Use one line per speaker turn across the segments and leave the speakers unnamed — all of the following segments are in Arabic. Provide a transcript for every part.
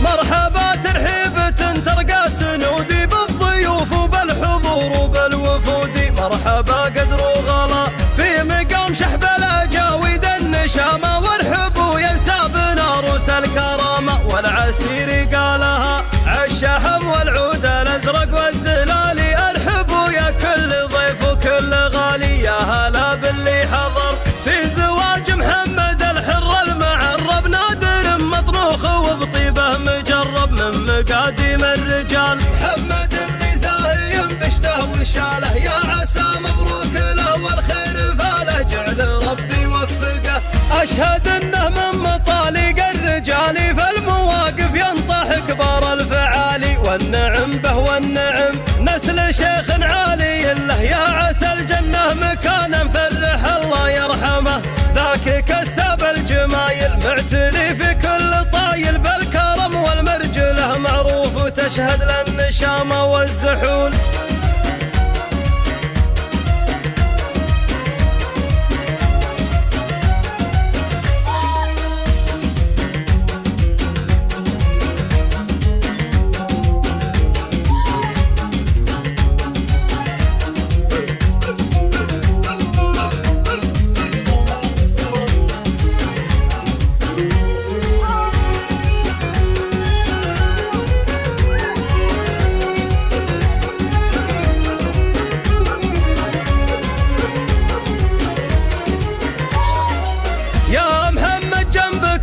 مرحبا ترحيب ترقى سنودي بالضيوف وبالحضور وبالوفود. مرحبا قدر وغلا في مقام شحب الاجاويد النشامه، وارحبوا يا سابنا عروس الكرامه. والعسير قالها عالشحم والعود الازرق والدلالي، ارحبوا يا كل ضيف وكل غالي. يا هلا باللي حضر في زواج محمد الحر المعرب، نادر مطروخ وبطيبه مجرب من مقاديم الرجال. محمد اللي زاهي بشته وشاله، يا عسى مبروك له والخير فاله، جعل ربي يوفقه. اشهد انه من مطالق الرجال في المواقف ينطح كبار الفعالي، والنعم به والنعم نسل شيخ عالي له. يا عسى الجنه مكان مفرح الله يرحمه، ذاك كسب الجمايل معتني في كل طايل، بالكرم والمرجله معروف وتشهد للنشامه والزحول.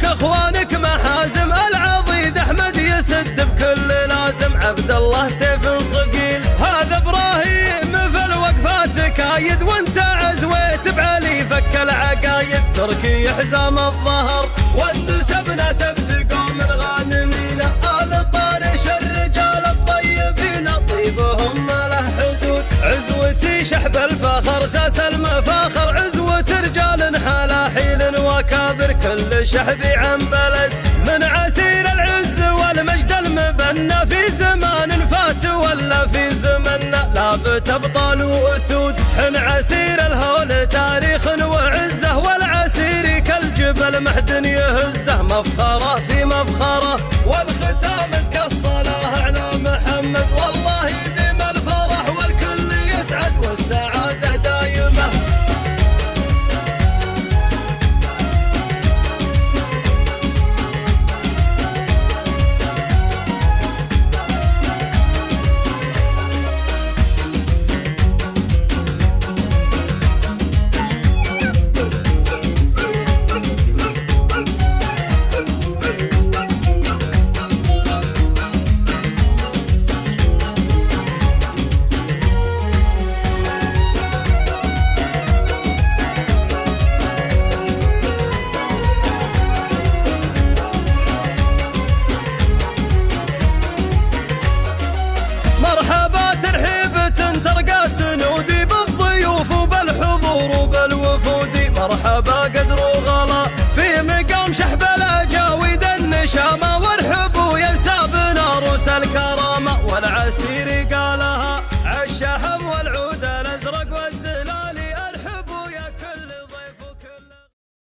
اخوانك محازم العضيد احمد يسد بكل لازم، عبد الله سيف صقيل هذا ابراهيم في الوقفات كايد، وانت عزويت بعلي فك العقايد. تركي حزام الظهر والنسب نسب تقوم الغانمين، آل طارش الرجال الطيبين طيبهم له حدود. عزوتي شحب الفخر ساس المفاخر، عزوة رجال حلاحيل وكابر كل شحبي عن بلد. من عسير العز والمجد المبنى في زمان فات ولا في زمنا، لابت ابطال واسود حن عسير الهول تاريخ وعزه، والعسير كالجبل محدن يهزه مفخره في